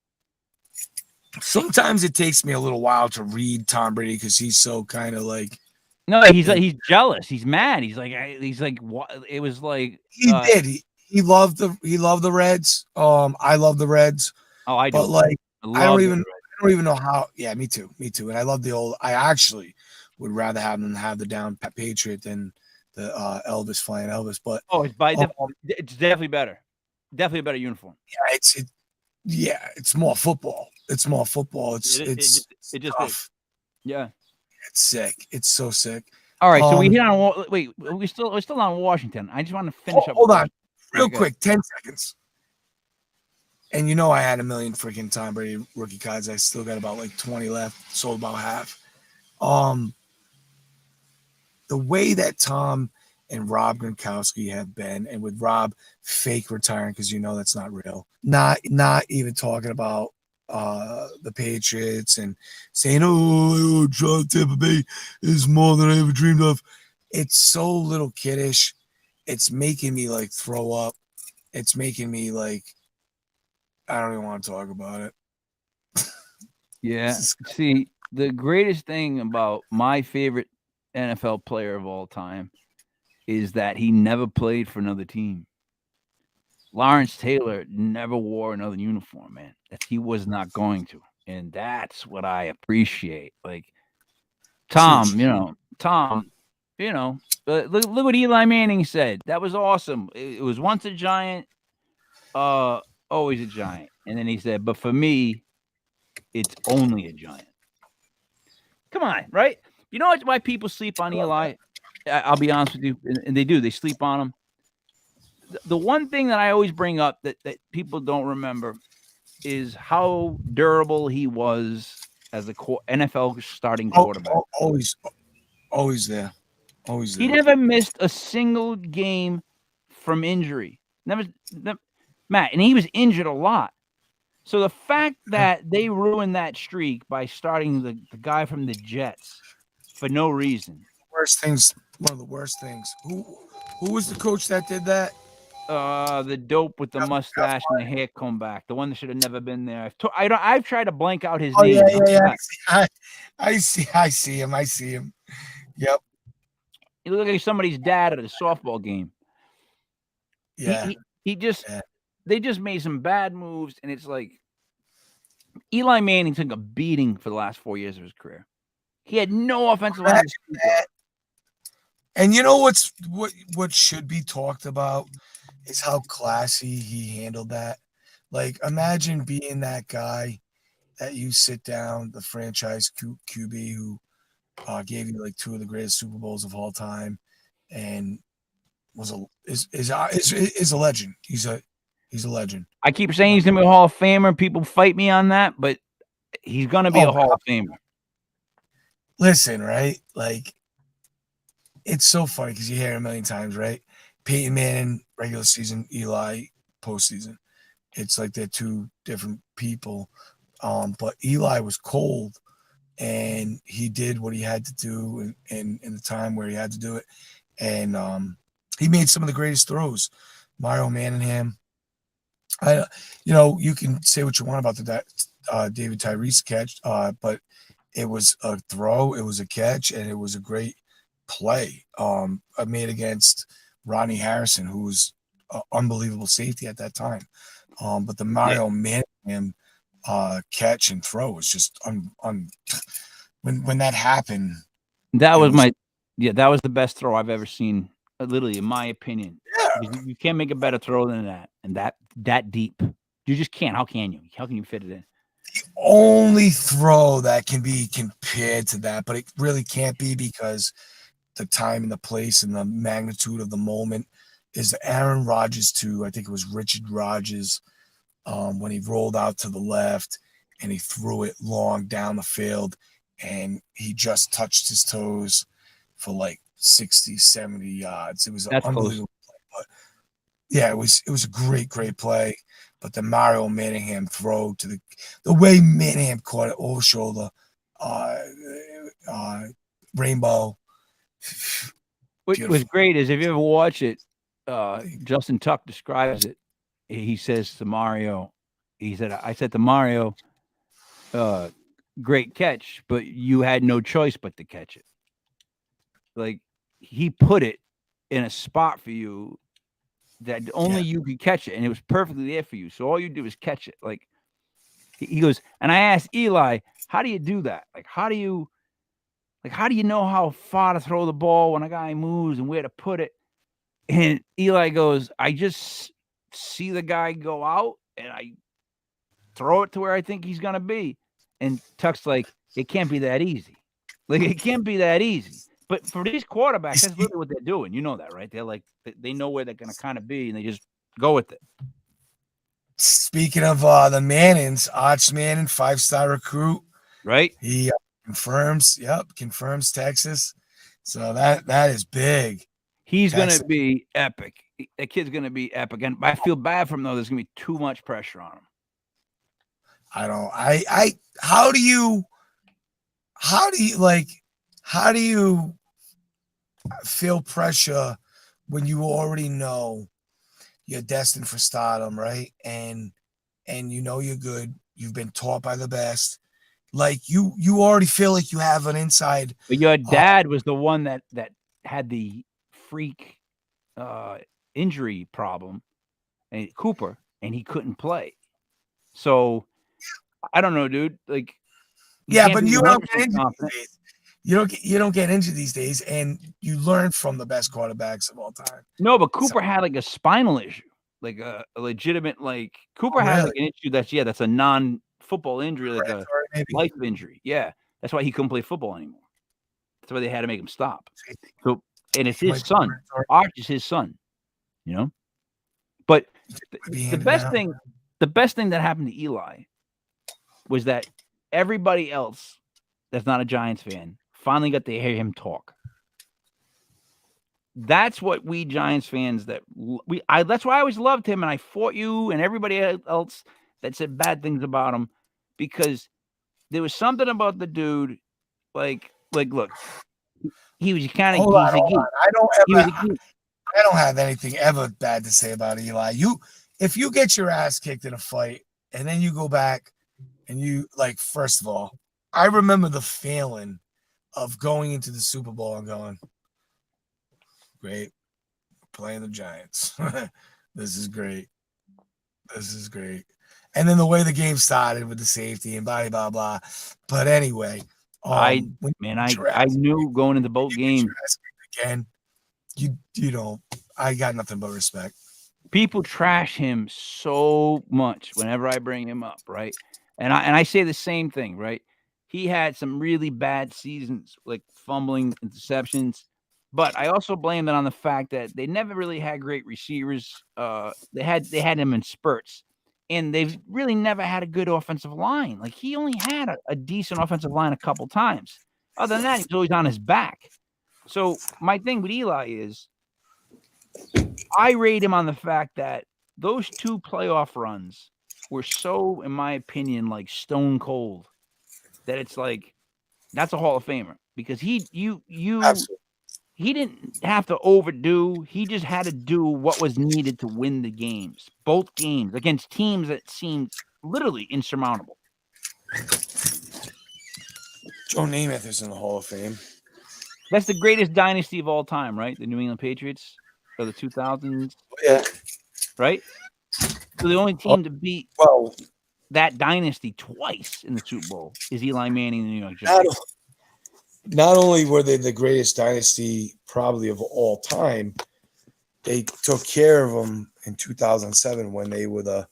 Sometimes it takes me a little while to read Tom Brady because he's so kind of like. No, he's jealous. He's mad. He's like what? It was like he did. He loved the Reds. I love the Reds. Oh, I do. But like I don't even know how. Yeah, me too. And I love the old. I actually would rather have them have the down Patriot than the Elvis flying Elvis. But it's definitely better. Definitely a better uniform. Yeah, it's more football. It's more football. It's just tough. Is. Yeah. It's sick. It's so sick. All right, so we hit on. Wait, we're still on Washington. I just want to finish up. Hold on, real quick, 10 seconds. And you know I had a million freaking Tom Brady rookie cards. I still got about like 20 left. Sold about half. Um, the way that Tom and Rob Gronkowski have been, and with Rob fake retiring because you know that's not real. Not even talking about the Patriots and saying, "Oh, Tampa Bay is more than I ever dreamed of." It's so little kiddish. It's making me like throw up. It's making me like I don't even want to talk about it. Yeah. See, the greatest thing about my favorite NFL player of all time is that he never played for another team. Lawrence Taylor never wore another uniform, man. That he was not going to. And that's what I appreciate. Like Huge. Tom, look what Eli Manning said. That was awesome. It was once a giant, uh, always a giant. And then he said, but for me, it's only a giant. Come on, right? You know why people sleep on Eli? I'll be honest with you, and they do. They sleep on him. The one thing that I always bring up that people don't remember is how durable he was as a NFL starting quarterback. Always, always there. Always He there. never missed a single game from injury. Never, Matt, and he was injured a lot. So the fact that they ruined that streak by starting the guy from the Jets for no reason. Worst things. One of the worst things. Who was the coach that did that? The dope with the mustache and the hair comb back, the one that should have never been there. I've tried to blank out his Oh yeah, name. yeah. I see him. I see him. Yep. He looked like somebody's dad at a softball game. Yeah. He just Yeah. they just made some bad moves, and it's like Eli Manning took a beating for the last 4 years of his career. He had no offensive line to speak of. And you know what should be talked about is how classy he handled that. Like, imagine being that guy that you sit down, the franchise QB who gave you like two of the greatest Super Bowls of all time, and was a is a legend. He's a legend. I keep saying he's gonna be a Hall of Famer. People fight me on that, but he's gonna be Oh, a Hall of Famer. listen, right? Like, it's so funny because you hear it a million times, right? Peyton Manning, regular season, Eli, postseason. It's like they're two different people. But Eli was cold and he did what he had to do in the time where he had to do it. And he made some of the greatest throws. Mario Manningham. You can say what you want about the David Tyrese catch, but it was a throw, it was a catch, and it was a great play. I made against Rodney Harrison, who was an unbelievable safety at that time. But the Mario Manningham catch and throw was just when that happened. That was the best throw I've ever seen. Literally, in my opinion, Yeah. you can't make a better throw than that, and that deep. You just can't. How can you? How can you fit it in? Only throw that can be compared to that, but it really can't be because the time and the place and the magnitude of the moment is the Aaron Rodgers to I think it was Richard Rodgers when he rolled out to the left and he threw it long down the field and he just touched his toes for like 60, 70 yards. It was an That's unbelievable play. But yeah, it was a great play. But the Mario Manningham throw to the way Manningham caught it over shoulder, uh, rainbow. What was great is if you ever watch it, Justin Tuck describes it. He says to Mario, I said to Mario, great catch, but you had no choice but to catch it. Like he put it in a spot for you that only you could catch it, and it was perfectly there for you. So all you do is catch it. Like he goes, and I asked Eli, how do you do that? How do you know how far to throw the ball when a guy moves and where to put it? And Eli goes, I just see the guy go out and I throw it to where I think he's gonna be. And Tuck's like, it can't be that easy. Like it can't be that easy. But for these quarterbacks, that's literally what they're doing. You know that, right? They're like they know where they're gonna kind of be, and they just go with it. Speaking of the Mannings, Arch Manning, 5-star recruit. right? He confirms Texas. So that is big. He's going to Texas. be epic. That kid's going to be epic. And I feel bad for him, though. There's going to be too much pressure on him. I don't. How do you feel pressure when you already know you're destined for stardom, right? And you know you're good. You've been taught by the best. Like you already feel like you have an inside. But your dad was the one that had the freak injury problem, and Cooper, and he couldn't play. So I don't know, dude. Like, Yeah, but you don't get 100% injured confident. these days. You don't get injured these days, and you learn from the best quarterbacks of all time. No, but Cooper had like a spinal issue, like a legitimate like Cooper has really? like an issue that's a non-football injury, like a Maybe. life injury. Yeah, that's why he couldn't play football anymore. That's why they had to make him stop. So, and it's his son. Arch is his son, you know. But the best thing that happened to Eli was that everybody else that's not a Giants fan finally got to hear him talk. That's what we Giants fans that's why I always loved him, and I fought you and everybody else that said bad things about him, because there was something about the dude, like look, he was kind of he's a geek. I don't have anything ever bad to say about Eli. If you get your ass kicked in a fight and then you go back and you first of all, I remember the feeling of going into the Super Bowl and going, great, playing the Giants. This is great. And then the way the game started with the safety and blah blah blah. But anyway, I knew going into both games again. You don't. I got nothing but respect. People trash him so much whenever I bring him up, right? And I say the same thing, right? He had some really bad seasons, like fumbling, interceptions, but I also blame it on the fact that they never really had great receivers. They had him in spurts, and they've really never had a good offensive line. Like, he only had a decent offensive line a couple times. Other than that, he's always on his back. So my thing with Eli is, I rate him on the fact that those 2 playoff runs were so, in my opinion, like stone cold, that it's like, that's a Hall of Famer, because he didn't have to overdo. He just had to do what was needed to win the games, both games against teams that seemed literally insurmountable. Joe Namath is in the Hall of Fame. That's the greatest dynasty of all time, right? The New England Patriots of the 2000s. Yeah. Right? So the only team to beat that dynasty twice in the Super Bowl is Eli Manning and the New York Giants. Not only were they the greatest dynasty probably of all time, they took care of them in 2007 when they were the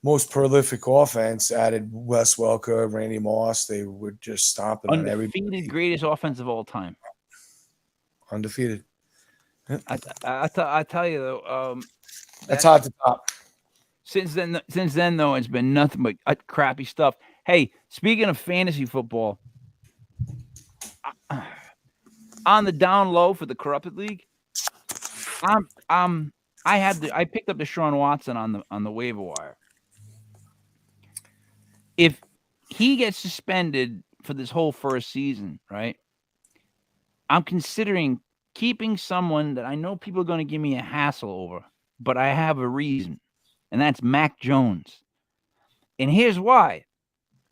most prolific offense, added Wes Welker, Randy Moss. They were just stomping on everybody. Undefeated greatest offense of all time. Undefeated. I tell you, though, that's hard to top. Since then, though, it's been nothing but crappy stuff. Hey, speaking of fantasy football, on the down low for the Corrupted League, I picked up Deshaun Watson on the waiver wire. If he gets suspended for this whole first season, right, I'm considering keeping someone that I know people are going to give me a hassle over, but I have a reason, and that's Mac Jones. And here's why.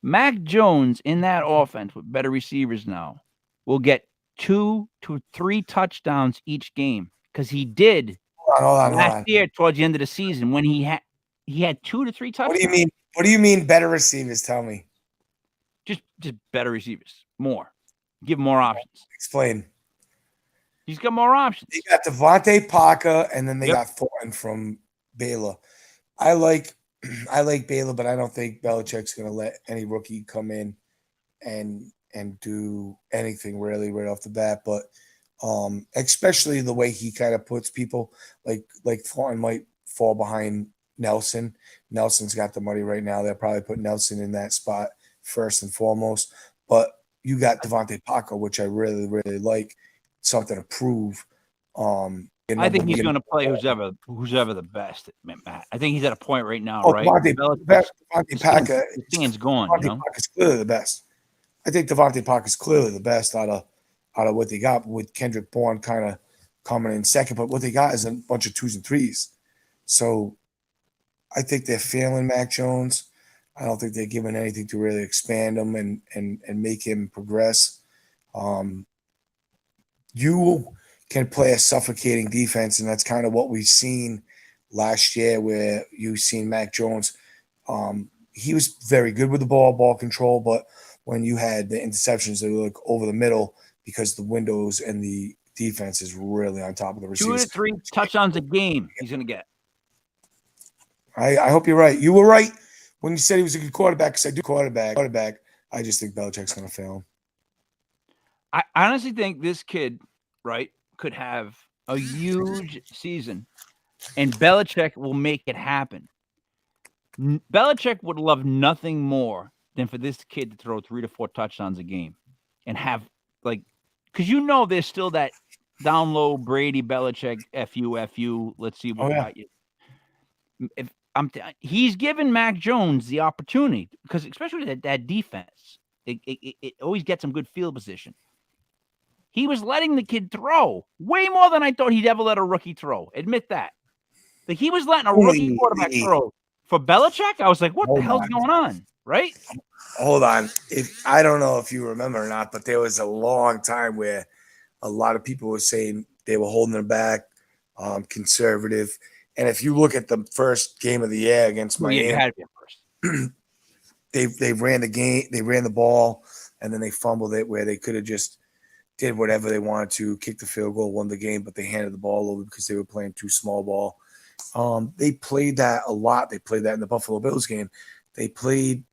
Mac Jones in that offense with better receivers now will get 2 to 3 touchdowns each game, because he did last year towards the end of the season when he had 2 to 3 touchdowns. What do you mean better receivers? Tell me. Just better receivers. More. Give more options. Explain. He's got more options. They got Devontae Parker, and then they got Thornton from Baylor. I like Baylor, but I don't think Belichick's going to let any rookie come in and do anything really right off the bat. But especially the way he kind of puts people like Thornton might fall behind Nelson Nelson's got the money right now. They'll probably put Nelson in that spot first and foremost. But you got Devontae Parker, which I really, really like. Something to prove. I think he's going to play who's ever the best, Matt. I think he's at a point right now, Oh, right? Devontae Parker. The stand's gone. Devontae Parker's clearly the best. I think Devontae Parker's clearly the best out of what they got, with Kendrick Bourne kind of coming in second. But what they got is a bunch of 2s and 3s. So I think they're failing Mac Jones. I don't think they're giving anything to really expand him and make him progress. You can play a suffocating defense, and that's kind of what we've seen last year, where you've seen Mac Jones. He was very good with the ball control, but when you had the interceptions, they were like over the middle because the windows and the defense is really on top of the receivers. 2 to 3 touchdowns a game he's going to get. I hope you're right. You were right when you said he was a good quarterback, because I do quarterback. I just think Belichick's going to fail him. I honestly think this kid, right, could have a huge season, and Belichick will make it happen. Belichick would love nothing more than for this kid to throw 3 to 4 touchdowns a game and have, like, because there's still that down low Brady Belichick fu. Let's see what got you. If he's given Mac Jones the opportunity, because especially that defense, it always gets him good field position. He was letting the kid throw way more than I thought he'd ever let a rookie throw. Admit that. Like, he was letting a rookie quarterback throw. For Belichick, I was like, what the hell's going on? Right? Hold on. I don't know if you remember or not, but there was a long time where a lot of people were saying they were holding them back, conservative. And if you look at the first game of the year against Miami, you had to be first. they ran the game, they ran the ball, and then they fumbled it, where they could have just did whatever they wanted to, kick the field goal, won the game, but they handed the ball over because they were playing too small ball. They played that a lot. They played that in the Buffalo Bills game. They played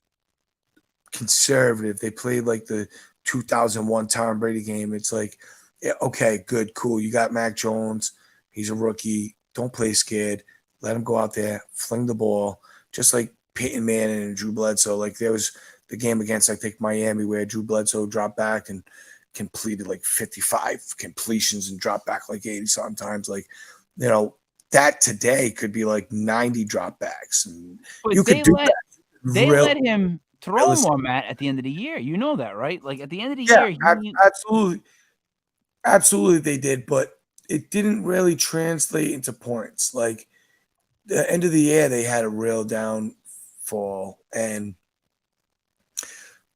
conservative. They played like the 2001 Tom Brady game. It's like, yeah, okay, good, cool. You got Mac Jones. He's a rookie. Don't play scared. Let him go out there, fling the ball, just like Peyton Manning and Drew Bledsoe. Like, there was the game against, I think, Miami, where Drew Bledsoe dropped back and completed like 55 completions and dropped back like 80 sometimes. Like, that today could be like 90 dropbacks. And you could do that. They let him throw more, Matt, at the end of the year. You know that, right? Like, at the end of the year. Absolutely. Absolutely they did, but it didn't really translate into points. Like, the end of the year, they had a real downfall. And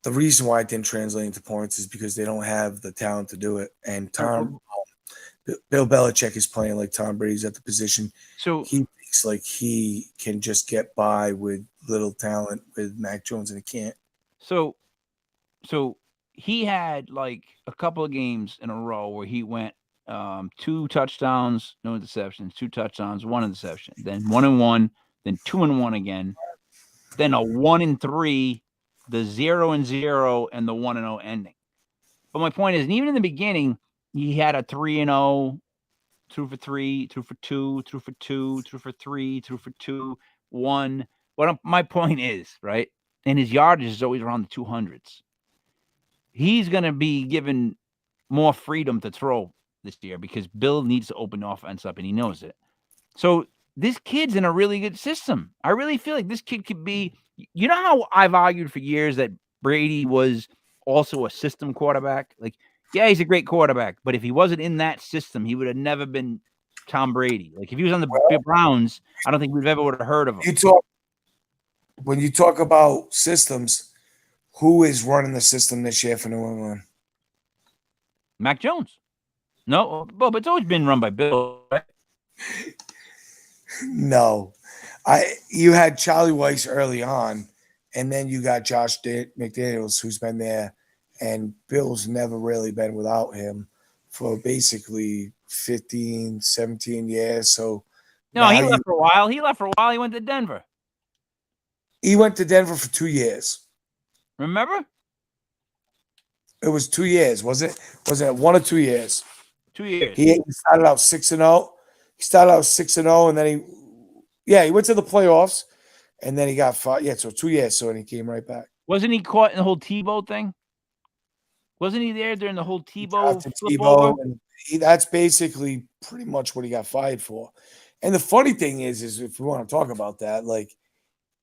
the reason why it didn't translate into points is because they don't have the talent to do it. And Bill Belichick is playing like Tom Brady's at the position. So he thinks like he can just get by with little talent with Mac Jones, and he can't. So he had like a couple of games in a row where he went 2 touchdowns, no interceptions, 2 touchdowns, 1 interception, then 1-1, then 2-1 again, then a 1-3, the 0-0, and the 1-0 ending. But my point is, and even in the beginning, he had a 3-0, 2 for 3, 2 for 2, 2 for 2, 2 for 3, 2 for 2, 1. What my point is, right? And his yardage is always around the 200s. He's going to be given more freedom to throw this year because Bill needs to open the offense up, and he knows it. So this kid's in a really good system. I really feel like this kid could be, how I've argued for years that Brady was also a system quarterback? Like, yeah, he's a great quarterback, but if he wasn't in that system, he would have never been Tom Brady. Like, if he was on the Browns, I don't think we've ever would have heard of him. When you talk about systems, who is running the system this year for New England? Mac Jones. No, but it's always been run by Bill, right? No. You had Charlie Weiss early on, and then you got Josh McDaniels, who's been there, and Bill's never really been without him for basically 15, 17 years. So no, he left for a while. He went to Denver. He went to Denver for 2 years. Remember? It was 2 years, was it? Was it 1 or 2 years? 2 years. He started out 6-0. He started out 6-0, and then he went to the playoffs. and then he got fired. Yeah, so 2 years. So and he came right back. Wasn't he caught in the whole Tebow thing? Wasn't he there during the whole He Tebow drafted flip over? Tebow, and that's basically pretty much what he got fired for. And the funny thing is if we want to talk about that, like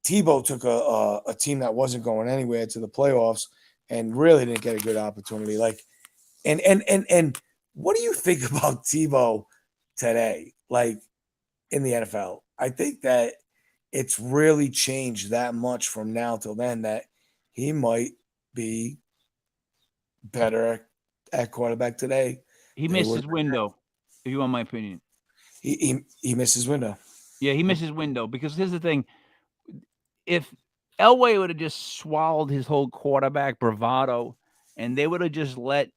Tebow took a team that wasn't going anywhere to the playoffs and really didn't get a good opportunity. Like, and what do you think about Tebow today? Like in the NFL, I think that it's really changed that much from now till then that he might be better at quarterback today. He Than he missed would. his window, if you want my opinion. He missed his window. Yeah, he missed his window because here's the thing. If Elway would have just swallowed his whole quarterback bravado and they would have just let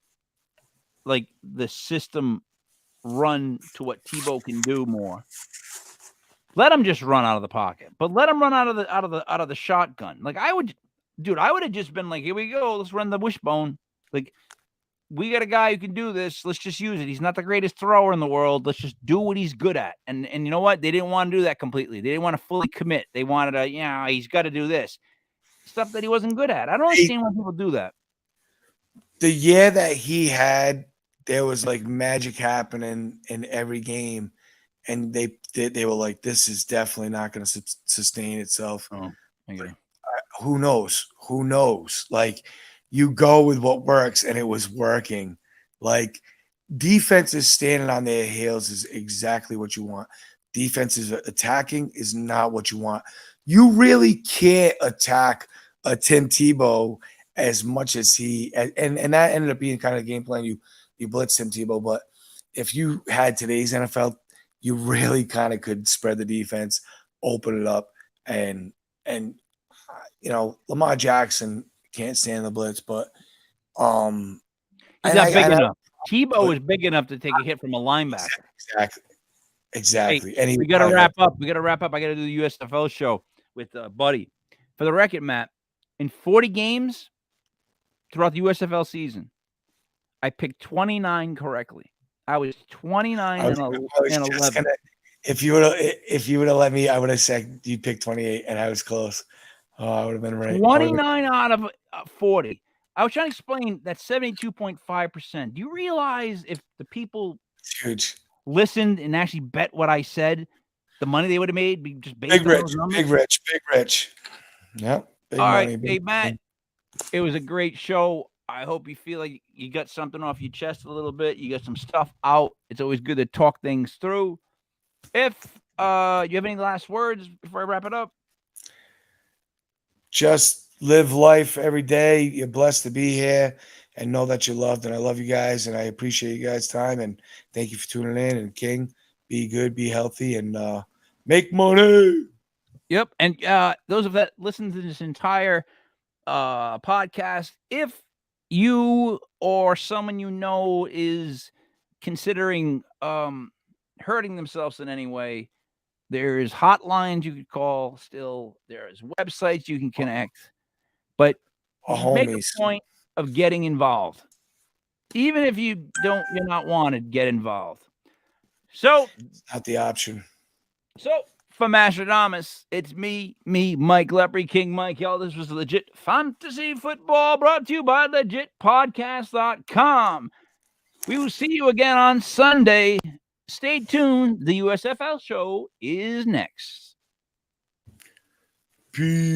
like the system run to what Tebow can do more. Let him just run out of the pocket, but let him run out of the shotgun. Like I would have just been like, here we go, let's run the wishbone. Like we got a guy who can do this. Let's just use it. He's not the greatest thrower in the world. Let's just do what he's good at. And you know what? They didn't want to do that completely. They didn't want to fully commit. They wanted to, he's got to do this stuff that he wasn't good at. I don't understand why people do that. The year that he had, there was like magic happening in every game, and they were like, "This is definitely not going to sustain itself." Oh, okay. Who knows? Who knows? Like you go with what works, and it was working. Like defenses standing on their heels is exactly what you want. Defenses attacking is not what you want. You really can't attack a Tim Tebow as much as he and that ended up being kind of the game plan. You blitz Tim Tebow, but if you had today's NFL, you really kind of could spread the defense, open it up, and Lamar Jackson can't stand the blitz, but he's not big enough. Tebow is big enough to take a hit from a linebacker. Exactly. Hey, and we got to wrap up. I got to do the USFL show with Buddy. For the record, Matt, in 40 games throughout the USFL season, I picked 29 correctly. I was 29 and 11. If you would have let me, I would have said you picked 28, and I was close. Oh, I would have been right. 29 out of 40. I was trying to explain that 72.5%. Do you realize if the people listened and actually bet what I said, the money they would have made just based on those numbers? Big rich. Yeah. All right. Hey, Matt, it was a great show. I hope you feel like you got something off your chest a little bit. You got some stuff out. It's always good to talk things through. If you have any last words before I wrap it up? Just live life every day. You're blessed to be here and know that you're loved. And I love you guys, and I appreciate you guys' time. And thank you for tuning in. And King, be good, be healthy, and make money. Yep. And those of that listen to this entire podcast, if you or someone you know is considering hurting themselves in any way, there's hotlines you could call still. There's websites you can connect. But make a point of getting involved. Even if you're not wanted, get involved. So it's not the option. So for Mastradomus, it's me, Mike Lepre, King Mike. Y'all, this was Legit Fantasy Football brought to you by LegitPodcast.com. We will see you again on Sunday. Stay tuned. The USFL show is next. Peace.